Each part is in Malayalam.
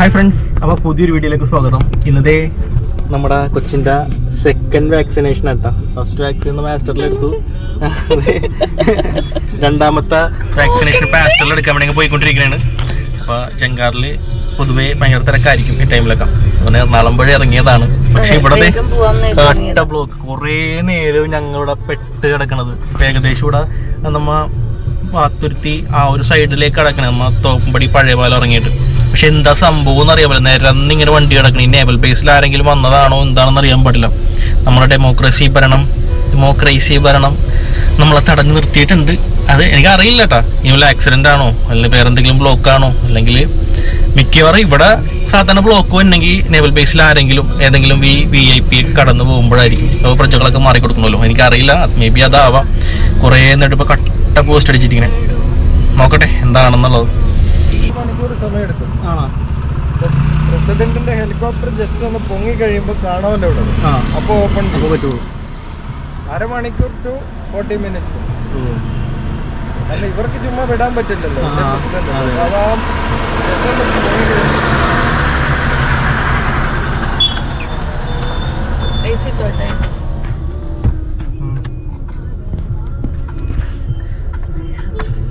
ഹായ് ഫ്രണ്ട്സ്, അപ്പോൾ പുതിയൊരു വീഡിയോയിലേക്ക് സ്വാഗതം. ഇന്നത്തെ നമ്മുടെ കൊച്ചിൻ്റെ സെക്കൻഡ് വാക്സിനേഷൻ ആട്ടാ. ഫസ്റ്റ് വാക്സിൻ മാസ്റ്ററിലെടുത്തു, രണ്ടാമത്തെ വാക്സിനേഷൻ പാസ്റ്ററിൽ എടുക്കാൻ വേണ്ടി പോയിക്കൊണ്ടിരിക്കുകയാണ്. അപ്പോൾ ചെങ്കാറിൽ പൊതുവേ ഭയങ്കര തിരക്കായിരിക്കും ഈ ടൈമിലൊക്കെ. അങ്ങനെ എറണാകുളം ഇറങ്ങിയതാണ്. പക്ഷെ ഇവിടെ കട്ട ബ്ലോക്ക്, കുറേ നേരം ഞങ്ങളിവിടെ പെട്ട് കിടക്കണത്. ഇപ്പം ഏകദേശം ഇവിടെ നമ്മ പാത്തുരുത്തി ആ ഒരു സൈഡിലേക്ക് കിടക്കണേ, നമ്മ തോപ്പുംപടി പഴയ പാലം ഇറങ്ങിയിട്ട്. പക്ഷെ എന്താ സംഭവം എന്ന് അറിയാൻ പറ്റില്ല. നിരന്നിങ്ങനെ വണ്ടി കിടക്കണം. ഈ നേവൽ ബേസിൽ ആരെങ്കിലും വന്നതാണോ എന്താണെന്ന് അറിയാൻ പാടില്ല. നമ്മുടെ ഡെമോക്രസി ഭരണം നമ്മളെ തടഞ്ഞു നിർത്തിയിട്ടുണ്ട്. അത് എനിക്കറിയില്ല കേട്ടാ, ഇനി ആക്സിഡന്റ് ആണോ അല്ലെങ്കിൽ വേറെ എന്തെങ്കിലും ബ്ലോക്ക് ആണോ, അല്ലെങ്കിൽ മിക്കവാറും ഇവിടെ സാധാരണ ബ്ലോക്ക് വന്നെങ്കിൽ നേവൽ ബേസിൽ ആരെങ്കിലും ഏതെങ്കിലും VIP കടന്നു പോകുമ്പോഴായിരിക്കും. അപ്പോൾ പ്രജകളൊക്കെ മാറിക്കൊടുക്കണമല്ലോ, എനിക്കറിയില്ല. മേ ബി അതാവാം. കുറേ നേരം ഇപ്പോൾ കട്ട പോസ്റ്റ് അടിച്ചിട്ടിങ്ങനെ. നോക്കട്ടെ എന്താണെന്നുള്ളത്. മണിക്കൂർ സമയമെടുക്കും. പ്രസിഡന്റിന്റെ ഹെലികോപ്റ്റർ ജസ്റ്റ് ഒന്ന് പൊങ്ങി കഴിയുമ്പോൾ കാണാമല്ലോ ഇവിടെ. അപ്പോൾ ഓപ്പൺ പറ്റുള്ളൂ. അരമണിക്കൂർ ടു 40 minutes. അല്ല, ഇവർക്ക് ചുമ്മാ വിടാൻ പറ്റില്ലല്ലോ.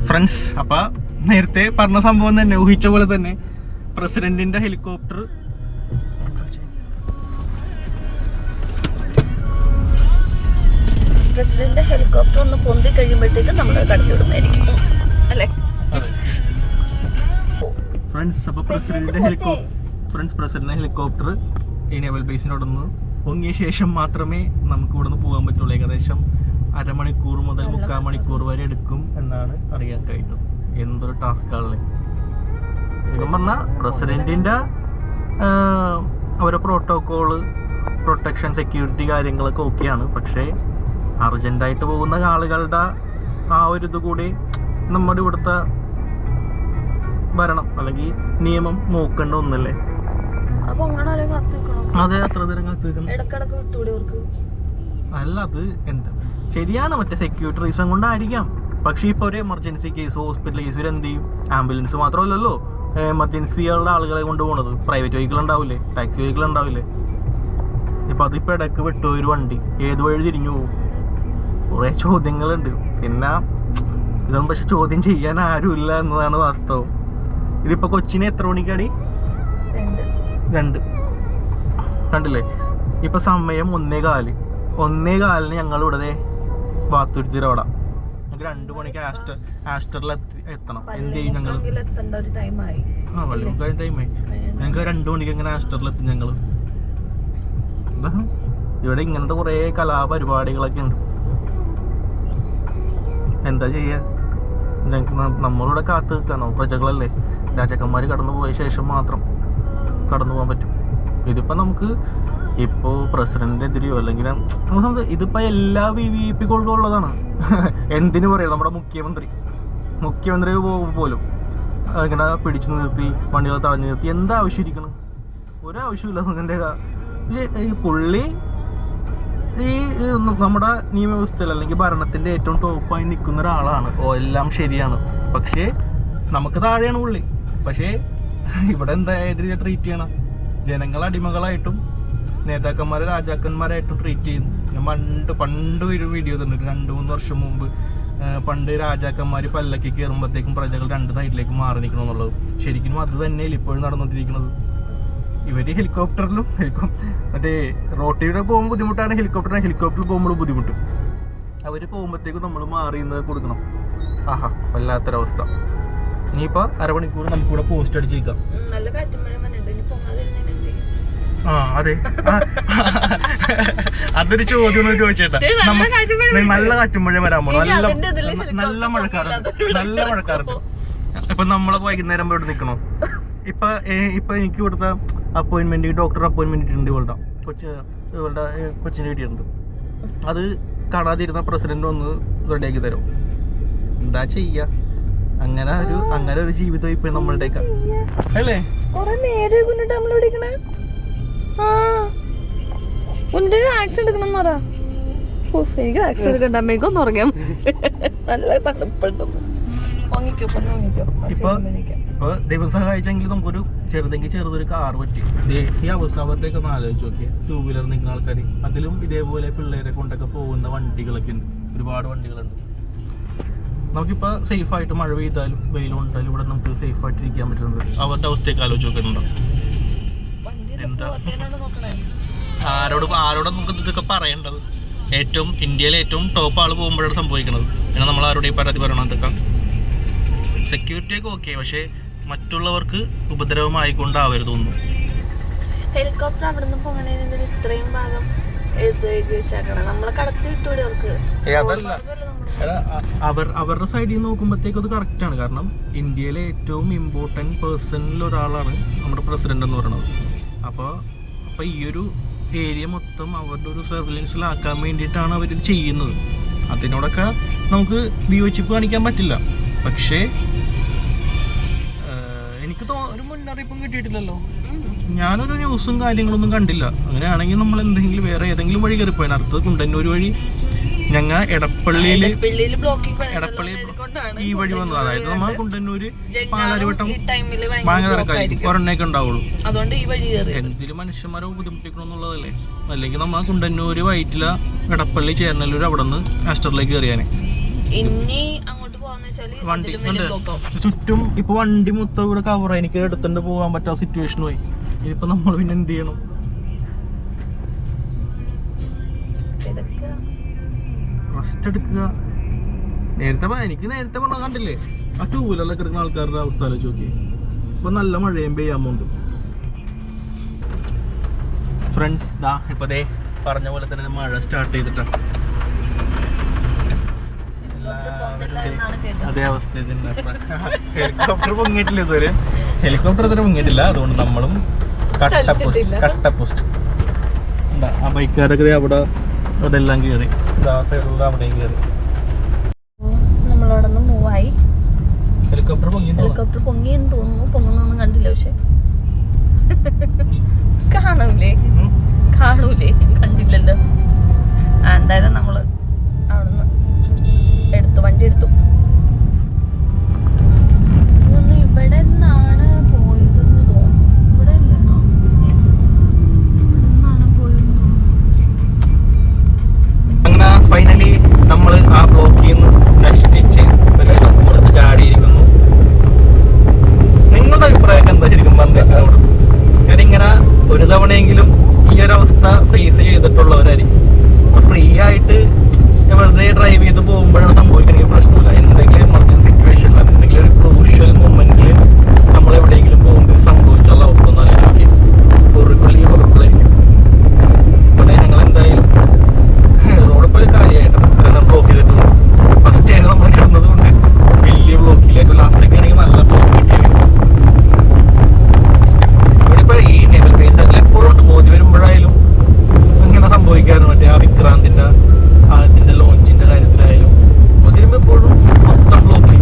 ഫ്രണ്ട്സ്, അപ്പൊ നേരത്തെ പറഞ്ഞ സംഭവം തന്നെ, ഊഹിച്ച പോലെ തന്നെ പ്രസിഡന്റിന്റെ ഹെലികോപ്റ്റർ ഒന്ന് പൊന്തി കഴിയുമ്പോഴത്തേക്ക് നമ്മൾ കടത്തിവിടുന്നതായിരിക്കും അല്ലേ? ഫ്രണ്ട്സ്, അപ്പൊ പ്രസിഡന്റിന്റെ ഹെലികോപ്റ്റർ ഈ നേവൽ ബേസിനോടൊന്ന് പൊങ്ങിയ ശേഷം മാത്രമേ നമുക്ക് ഇവിടുന്ന് പോകാൻ പറ്റുള്ളൂ. ഏകദേശം അരമണിക്കൂർ മുതൽ 3/4 മണിക്കൂർ വരെ എടുക്കും എന്നാണ് അറിയാൻ കഴിഞ്ഞത്. എന്തൊരു ടാസ്കാണല്ലേ. ശരിക്കും പറഞ്ഞാൽ പ്രസിഡന്റിന്റെ അവരെ പ്രോട്ടോകോള്, പ്രൊട്ടക്ഷൻ, സെക്യൂരിറ്റി കാര്യങ്ങളൊക്കെ ഓക്കെയാണ്. പക്ഷേ അർജന്റായിട്ട് പോകുന്ന ആളുകളുടെ ആ ഒരു ഇത് കൂടി നമ്മുടെ ഇവിടുത്തെ ഭരണം അല്ലെങ്കിൽ നിയമം നോക്കേണ്ട ഒന്നല്ലേ. അതെ, അത്ര നേരം കാത്തിരിക്കണം. അല്ല, അത് എന്താ ശരിയാണ്, മറ്റേ സെക്യൂരിറ്റി റീസൺ കൊണ്ടായിരിക്കാം. പക്ഷേ ഇപ്പോൾ ഒരു എമർജൻസി കേസ്, ഹോസ്പിറ്റൽ കേസ്, ഇവരെന്ത് ചെയ്യും? ആംബുലൻസ് മാത്രമല്ലല്ലോ എമർജൻസികളുടെ ആളുകളെ കൊണ്ടുപോകണത്. പ്രൈവറ്റ് വെഹിക്കിൾ ഉണ്ടാവില്ലേ, ടാക്സി വെഹിക്കിൾ ഉണ്ടാവില്ലേ. ഇപ്പം അതിപ്പോൾ ഇടയ്ക്ക് വിട്ടുപോയൊരു വണ്ടി ഏത് വഴി തിരിഞ്ഞു പോകും? കുറേ ചോദ്യങ്ങളുണ്ട്. പിന്നെ ഇതൊന്നും പക്ഷെ ചോദ്യം ചെയ്യാൻ ആരുമില്ല എന്നതാണ് വാസ്തവം. ഇതിപ്പോൾ കൊച്ചിനെ എത്ര മണിക്കാടി? 2 ഇപ്പം സമയം 1:15 ഞങ്ങളിവിടെ പാത്തുരുത്തിയിലവിടെ. ഞങ്ങൾക്ക് 2 മണിക്ക് ആസ്റ്ററിൽ എത്തണം. എന്ത് ചെയ്യും ഞങ്ങൾ? ടൈമായി. ഞങ്ങൾക്ക് 2 മണിക്ക് എങ്ങനെ ആസ്റ്ററിൽ എത്തും ഞങ്ങൾ? ഇവിടെ ഇങ്ങനത്തെ കുറേ കലാപരിപാടികളൊക്കെ ഉണ്ട്. എന്താ ചെയ്യാ? ഞങ്ങൾക്ക് നമ്മളിവിടെ കാത്തു നിൽക്കാം. പ്രജകളല്ലേ, രാജാക്കന്മാർ കടന്നു പോയ ശേഷം മാത്രം കടന്നു പോകാൻ പറ്റും. ഇതിപ്പോൾ നമുക്ക് ഇപ്പോൾ പ്രസിഡന്റിനെതിരെയോ അല്ലെങ്കിൽ ഇതിപ്പോൾ എല്ലാ VVIPകൾക്കും ഉള്ളതാണ്. എന്തിനു പറയാം, നമ്മുടെ മുഖ്യമന്ത്രി പോലും ഇങ്ങനെ പിടിച്ചു നിർത്തി, വണ്ടികൾ തടഞ്ഞു നിർത്തി. എന്താ ആവശ്യം ഇരിക്കണം? ഒരാവശ്യമില്ല. അതിൻ്റെ ഈ പുള്ളി ഈ നമ്മുടെ നിയമവ്യവസ്ഥയിൽ അല്ലെങ്കിൽ ഭരണത്തിൻ്റെ ഏറ്റവും ടോപ്പായി നിൽക്കുന്ന ഒരാളാണ്. എല്ലാം ശരിയാണ്. പക്ഷേ നമുക്ക് താഴെയാണ് പുള്ളി. പക്ഷേ ഇവിടെ എന്താ ഏത് രീതിയിൽ ട്രീറ്റ് ചെയ്യണം? ജനങ്ങൾ അടിമകളായിട്ടും നേതാക്കന്മാരെ രാജാക്കന്മാരായിട്ടും ട്രീറ്റ് ചെയ്യുന്നു. ഞാൻ പണ്ട് ഒരു വീഡിയോ തന്നെ 2-3 വർഷം മുമ്പ്, പണ്ട് രാജാക്കന്മാർ പല്ലക്ക് കയറുമ്പോഴത്തേക്കും പ്രജകൾ 2 സൈഡിലേക്ക് മാറി നിൽക്കണം എന്നുള്ളത്. ശരിക്കും അത് തന്നെയല്ലേ ഇപ്പോഴും നടന്നുകൊണ്ടിരിക്കുന്നത്. ഇവര് ഹെലികോപ്റ്ററിലും മറ്റേ റോട്ടിലൂടെ പോകുമ്പോൾ ബുദ്ധിമുട്ടാണ്, ഹെലികോപ്റ്ററിൽ പോകുമ്പോൾ ബുദ്ധിമുട്ട്. അവർ പോകുമ്പോഴത്തേക്കും നമ്മൾ മാറി നിന്ന് കൊടുക്കണം. വല്ലാത്തൊരവസ്ഥ. ഇനിയിപ്പോൾ അരമണിക്കൂർ നമുക്കിവിടെ പോസ്റ്റ് അടിച്ചേക്കാം. അതെ, അതൊരു ചോദ്യം ചോദിച്ചേട്ടാ. നല്ല കാറ്റുമഴ വരാൻ പോണു. നല്ല മഴക്കാറുണ്ട്. ഇപ്പൊ നമ്മളെ വൈകുന്നേരം ഇവിടെ നിൽക്കണോ? ഇപ്പൊ എനിക്ക് ഇവിടുത്തെ അപ്പോയിന്റ്മെന്റ്, ഡോക്ടർ അപ്പോയിന്റ്മെന്റ് ഇട്ടുണ്ട്. ഇവളുടെ കൊച്ചിന് കിട്ടിയിട്ടുണ്ട്. അത് കാണാതിരുന്ന പ്രസിഡന്റ് ഒന്ന് റെഡിയാക്കി തരും. എന്താ ചെയ്യാ? അങ്ങനെ ഒരു ജീവിതം ഇപ്പൊ നമ്മളുടെ അല്ലേ? ഇപ്പൊ ദൈവം സഹായിച്ചെങ്കിൽ നമുക്കൊരു ചെറുതൊരു കാർ പറ്റി. ഈ അവസ്ഥ അവരുടെയൊക്കെ ഒന്ന് ആലോചിച്ച് നോക്കിയാൽ 2 വീലർ നിൽക്കുന്ന ആൾക്കാർ, അതിലും ഇതേപോലെ പിള്ളേരെ കൊണ്ടൊക്കെ പോകുന്ന വണ്ടികളൊക്കെ ഉണ്ട്, ഒരുപാട് വണ്ടികളുണ്ട്. നമുക്കിപ്പോൾ സേഫായിട്ട് മഴ പെയ്താലും വെയിലുണ്ടായാലും ഇവിടെ നമുക്ക് സേഫായിട്ട് ഇരിക്കാൻ പറ്റുന്നുണ്ട്. അവരുടെ അവസ്ഥയൊക്കെ ആലോചിച്ച് നോക്കുന്നുണ്ടോ? എന്താ ആരോട് നമുക്ക് ഇതൊക്കെ പറയേണ്ടത്? ഇന്ത്യയിലെ ഏറ്റവും ടോപ്പ് ആൾ പോകുമ്പോഴാണ് സംഭവിക്കുന്നത്. പിന്നെ നമ്മൾ ആരോടെയും പരാതി പറയണം. എന്തൊക്കെ സെക്യൂരിറ്റിയൊക്കെ ഓക്കെ, പക്ഷേ മറ്റുള്ളവർക്ക് ഉപദ്രവമായിക്കൊണ്ടാവരുതൊന്നും. ഹെലികോപ്റ്റർ അവിടെ നിന്ന് പോകണേനെങ്കിൽ ഇത്രയും ഭാഗം നമ്മളെ കടത്തി വിട്ടൂടെ അവർക്ക്? അതല്ല, അവരുടെ സൈഡിൽ നിന്ന് നോക്കുമ്പോഴത്തേക്കും അത് കറക്റ്റാണ്. കാരണം ഇന്ത്യയിലെ ഏറ്റവും ഇമ്പോർട്ടൻറ്റ് പേഴ്സണിൽ ഒരാളാണ് നമ്മുടെ പ്രസിഡന്റ് എന്ന് പറയുന്നത്. അപ്പോൾ ഈ ഒരു ഏരിയ മൊത്തം അവരുടെ ഒരു സർവൈലൻസിലാക്കാൻ വേണ്ടിയിട്ടാണ് അവരിത് ചെയ്യുന്നത്. അതിനോടൊക്കെ നമുക്ക് വിയോജിപ്പ് കാണിക്കാൻ പറ്റില്ല. പക്ഷേ എനിക്ക് ഒരു മുന്നറിയിപ്പും കിട്ടിയിട്ടില്ലല്ലോ. ഞാനൊരു ന്യൂസും കാര്യങ്ങളൊന്നും കണ്ടില്ല. അങ്ങനെയാണെങ്കിൽ നമ്മൾ എന്തെങ്കിലും വേറെ ഏതെങ്കിലും വഴി കയറിപ്പോയാൽ അടുത്തത് കുണ്ടന്നൂർ വഴി ഞങ്ങൾ എടപ്പള്ളിയിൽ ഈ വഴി വന്നത്. അതായത് നമ്മൾ കുണ്ടന്നൂര് പാലാരിവട്ടം ഭയങ്കര തിരക്കായിരിക്കും, ഒരെണ്ണയൊക്കെ ഉണ്ടാവുള്ളൂ. എന്തിനും മനുഷ്യന്മാരെ ബുദ്ധിമുട്ടിക്കണമെന്നുള്ളതല്ലേ. അല്ലെങ്കിൽ നമ്മൾ കുണ്ടന്നൂര് വൈറ്റില എടപ്പള്ളി ചേർന്നല്ലൂർ അവിടെ നിന്ന് ആസ്റ്ററിലേക്ക് കയറിയാനെ. വണ്ടി ചുറ്റും ഇപ്പൊ വണ്ടി മൊത്തം ഇവിടെ കവർ, എനിക്ക് എടുത്തുകൊണ്ട് പോകാൻ പറ്റാത്ത സിറ്റുവേഷൻ പോയി. ഇനിയിപ്പോ നമ്മൾ പിന്നെ എന്ത് ചെയ്യണം? റെസ്റ്റ് എടുക്കുക. എനിക്ക് നേരത്തെ പറഞ്ഞ കണ്ടില്ലേ ആ 2 വീലറിലൊക്കെ എടുക്കുന്ന ആൾക്കാരുടെ അവസ്ഥ ആലോചിച്ച് നോക്കി. ഇപ്പൊ നല്ല മഴയും പെയ്യാൻ പോകുന്നുണ്ട് ഫ്രണ്ട്സ്. ഇപ്പൊ ദേ പറഞ്ഞ പോലെ തന്നെ മഴ സ്റ്റാർട്ട് ചെയ്തിട്ടാണ്. അതേ അവസ്ഥ തന്നെ. ഹെലികോപ്റ്റർ പൊങ്ങിയിട്ടില്ല ഇതുവരെ, ഹെലികോപ്റ്റർ ഇതുവരെ പൊങ്ങിയിട്ടില്ല. അതുകൊണ്ട് നമ്മളും കട്ട പോസ്റ്റ് ആ ബൈക്കാരൊക്കെ അവിടെ അതെല്ലാം കയറി, സൈഡിലുള്ള അവിടെയും കയറി. നമ്മളവിടെ നിന്ന് മൂവായി. ഹെലികോപ്റ്റർ പൊങ്ങിയെന്ന് തോന്നുന്നു. പൊങ്ങുന്നൊന്നും കണ്ടില്ല. പക്ഷെ കാണൂലേ കണ്ടില്ലല്ലോ. എന്തായാലും നമ്മള് അവിടുന്ന് വണ്ടി എടുത്തു. ഇവിടെ നിന്നാണ് പോയതെന്ന് തോന്നുന്നു. ഇവിടെ അല്ലല്ലോ, അങ്ങനെ ഫൈനലി നമ്മൾ ആ ബ്ലോക്കിൽ നിന്ന് കഷ്ടിച്ച് ഒരു പുറത്ത് ചാടിയിരിക്കുന്നു. നിങ്ങളുടെ അഭിപ്രായമൊക്കെ എന്താ ശരിക്കും പറഞ്ഞോട്? ഞാനിങ്ങനെ ഒരു തവണയെങ്കിലും ഈ ഒരു അവസ്ഥ ഫേസ് ചെയ്തിട്ടുള്ളവരായിരിക്കും. ഫ്രീ ആയിട്ട് വെറുതെ ഡ്രൈവ് ചെയ്ത് പോകുമ്പോഴാണ് സംഭവിക്കണമെങ്കിൽ പ്രശ്നമില്ല. എന്തെങ്കിലും എമർജൻസി സിറ്റുവേഷൻ, എന്തെങ്കിലും ഒരു ക്രൂഷ്യൽ മൊമെന്റിൽ നമ്മൾ എവിടെയെങ്കിലും പോകുമ്പോൾ സംഭവിച്ചുള്ള അവസ്ഥ എന്ന് ആലോചിക്കും. ഉറുപ്പിളായിരിക്കും. ഇവിടെ ഞങ്ങൾ എന്തായാലും റോഡിപ്പോൾ കാര്യമായിട്ട് ബ്ലോക്ക് ചെയ്തിട്ടുണ്ട്. ഫസ്റ്റ് ടൈം നമ്മൾ കിടന്നത് കൊണ്ട് വലിയ ബ്ലോക്കിലേക്ക് ലാസ്റ്റൊക്കെ ആണെങ്കിൽ നല്ല ബ്ലോക്ക് കിട്ടിയത്. ഇവിടെ ഇപ്പോൾ ഈ നേവൽ ബേസ് എപ്പോഴും ഉണ്ട്. മോദി വരുമ്പോഴായാലും ഇങ്ങനെ സംഭവിക്കാറുണ്ട്. മറ്റേ ആ വിക്രാന്തിന്റെ അതിന്റെ ലോഞ്ചിന്റെ കാര്യത്തിലായാലും അതിലും എപ്പോഴും മൊത്തം ബ്ലോക്ക്.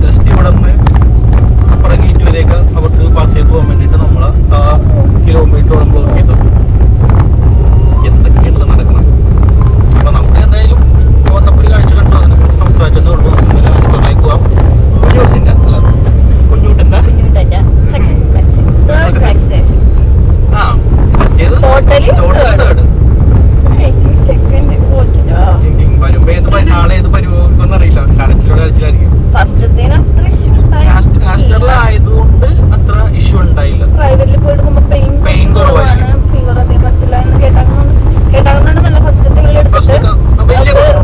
ജസ്റ്റ് ഇവിടെ നിന്ന് അപ്പുറം വരെയൊക്കെ അവർക്ക് പാസ് ചെയ്ത് പോകാൻ വേണ്ടിയിട്ട് നമ്മൾ ആ കിലോമീറ്ററോളം ബ്ലോക്ക് ചെയ്തു. എന്തൊക്കെയാണ് നടക്കുന്നത്? അപ്പൊ നമുക്ക് എന്തായാലും വന്നപ്പോൾ ഒരു കാഴ്ച കണ്ടു, അതിനെ കുറിച്ച് സംസാരിച്ചതേ ഉള്ളൂ. നമുക്ക് പോവാം. കുഞ്ഞൂട്ടിന്റെ വരുമ്പോ നാളെ ഏത് പരിപാടിക്കൊന്നും അറിയില്ല. കരച്ചിലായിരിക്കും. ആയതുകൊണ്ട് അത്ര ഇഷ്യൂ ഉണ്ടായില്ല. പ്രൈവറ്റിൽ പോയിട്ട് നമ്മൾ പെയിൻ കുറവാണ്, ഫീവർ അധികം പറ്റില്ല എന്ന് കേട്ടാകുന്നുണ്ട്. നല്ല ഫസ്റ്റ്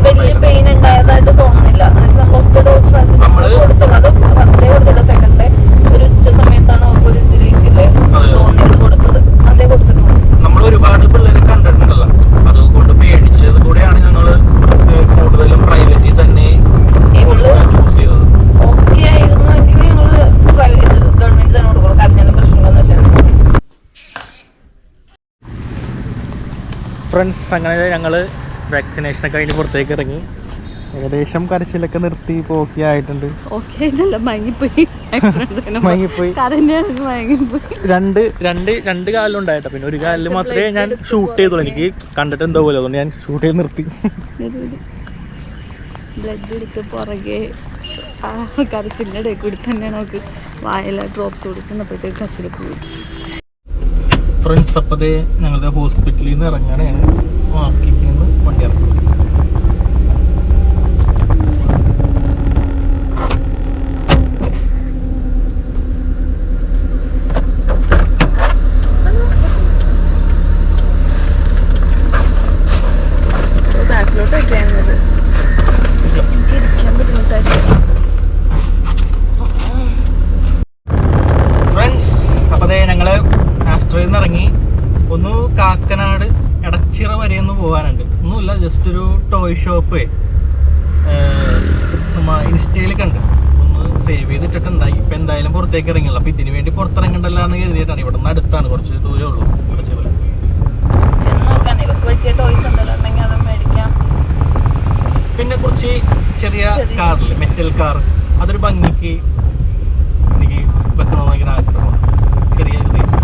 വലിയ പെയിൻ ഉണ്ടായതായിട്ട് തോന്നുന്നില്ല. നമ്മൾ ഒറ്റ ഡോസ് കൊടുത്തുള്ളൂ. അത് ഫസ്റ്റ് ഡേ കൊടുത്തില്ല, സെക്കൻഡ് ഡേ ഒരു ഉച്ച സമയത്താണ് ഒരു തോന്നിയത് കൊടുത്തത്. അതേ കൊടുത്തിട്ടുള്ളൂ. നമ്മൾ ഒരുപാട് പിള്ളേരെ കണ്ടിട്ടുണ്ടല്ലോ, അതുകൊണ്ട് പേടിച്ചത് കൂടെയാണ് ഞങ്ങൾ കൂടുതലും പ്രൈവറ്റിൽ തന്നെ ചൂസ് ചെയ്തത്. ഓക്കെ ആയിരുന്നെങ്കിൽ ഞങ്ങള് ഗവൺമെന്റ് തന്നെ കൊടുക്കുള്ളൂ. കാരണം പ്രശ്നങ്ങളെന്ന് വെച്ചാൽ ഫ്രണ്ട്സ്, അങ്ങനെ ഞങ്ങൾ വാക്സിനേഷനൊക്കെ കഴിഞ്ഞ് പുറത്തേക്ക് ഇറങ്ങി. ഏകദേശം കരച്ചിലൊക്കെ നിർത്തി ഓക്കെ ആയിട്ടുണ്ട്. രണ്ട് കാലിലുണ്ടായിട്ടോ. പിന്നെ ഒരു കാലിൽ മാത്രമേ ഞാൻ ഷൂട്ട് ചെയ്തുള്ളൂ. എനിക്ക് കണ്ടിട്ട് എന്തോ പോലെ, അതുകൊണ്ട് ഞാൻ ഷൂട്ട് ചെയ്ത് നിർത്തി. ബ്ലഡ് എടുത്ത് പുറകെ കരച്ചിലിൻ്റെ ഇടയിൽ കൂടി തന്നെയാണ് നമുക്ക് വായില ഡ്രോപ്സ് കൊടുക്കുന്നപ്പോഴത്തേക്ക് കരച്ചിൽ പോയി. ഫ്രണ്ട്സ്, അപ്പതേ ഞങ്ങളുടെ ഹോസ്പിറ്റലിൽ നിന്ന് ഇറങ്ങാനാണ് മാർക്കറ്റിൽ നിന്ന് വണ്ടി ഇറക്കുന്നത്. ബാക്കിലോട്ടൊക്കെ ആയിരുന്നത് എനിക്ക് ഇരിക്കാൻ ബുദ്ധിമുട്ടായിട്ട്. ഫ്രണ്ട്സ്, അപ്പതേ ഞങ്ങള് ആസ്ട്രയിൽ നിന്ന് ഇറങ്ങി ഒന്ന് കാക്കനാട് എടച്ചിറ വരെ ഒന്ന് പോകാനുണ്ട്. ഒന്നുമില്ല, ജസ്റ്റ് ഒരു ടോയ് ഷോപ്പ് നമ്മ ഇൻസ്റ്റയിൽ കണ്ട് ഒന്ന് സേവ് ചെയ്തിട്ടുണ്ടായി. ഇപ്പം എന്തായാലും പുറത്തേക്ക് ഇറങ്ങിയല്ലോ, അപ്പം ഇതിന് വേണ്ടി പുറത്തിറങ്ങണ്ടല്ലോ എന്ന് കരുതിയിട്ടാണ്. ഇവിടെ നിന്ന് അടുത്താണ്, കുറച്ച് ദൂരമേ ഉള്ളൂ എടച്ചിറ. ചെന്ന് നോക്കാൻ ഇവർക്ക് പറ്റിയ ടോയ്സ് എന്തെങ്കിലും ഉണ്ടെങ്കിൽ അത് മേടിക്കാം. പിന്നെ കുറച്ച് ചെറിയ കാറില് മെറ്റൽ കാർ, അതൊരു ഭംഗിക്ക് എനിക്ക് വെക്കണമെന്ന് ഭയങ്കര ആഗ്രഹമാണ്. ചെറിയ റേസ്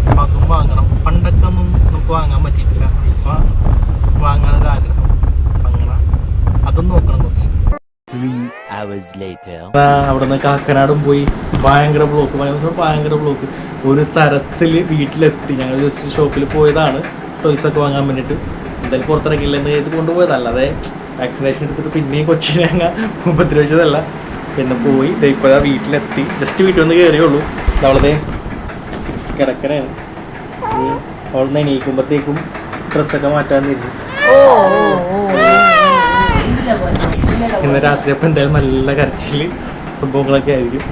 അപ്പം അതും വാങ്ങണം. പണ്ടൊക്കെ ഒന്നും നമുക്ക് വാങ്ങാൻ പറ്റിയിട്ടില്ല, ഇപ്പം വാങ്ങാനൊരു ആഗ്രഹം. അങ്ങനെ അതും നോക്കണം കുറച്ച്. അവിടെ നിന്ന് കാക്കനാടും പോയി. ഭയങ്കര ബ്ലോക്ക്. ഒരു തരത്തിൽ വീട്ടിലെത്തി. ഞങ്ങൾ ജസ്റ്റ് ഷോപ്പിൽ പോയതാണ് ടോയ്സൊക്കെ വാങ്ങാൻ വേണ്ടിയിട്ട്. എന്തായാലും പുറത്തിറങ്ങില്ലെന്ന് ഇത് കൊണ്ടുപോയതല്ല, അതെ വാക്സിനേഷൻ എടുത്തിട്ട് പിന്നെയും കൊച്ചിനെ അങ്ങ് ഉപദ്രവിച്ചതല്ല. പിന്നെ പോയി ഇപ്പോഴാ വീട്ടിലെത്തി. ജസ്റ്റ് വീട്ടിൽ വന്ന് കയറിയുള്ളൂ. അവളതെ കിടക്കനാണ്. അവൾ എണീക്കുമ്പോഴത്തേക്കും ഡ്രസ്സൊക്കെ മാറ്റാന്നിരുന്നു. ഇന്ന് രാത്രി അപ്പം എന്തായാലും നല്ല കരച്ചിൽ സംഭവങ്ങളൊക്കെ ആയിരിക്കും.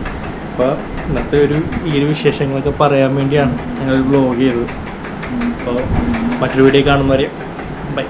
അപ്പോൾ ഇന്നത്തെ ഈ ഒരു വിശേഷങ്ങളൊക്കെ പറയാൻ വേണ്ടിയാണ് ഞങ്ങൾ വ്ലോഗ് ചെയ്തത്. അപ്പോൾ മറ്റൊരു വീഡിയോ കാണുന്നവരെ ബൈ.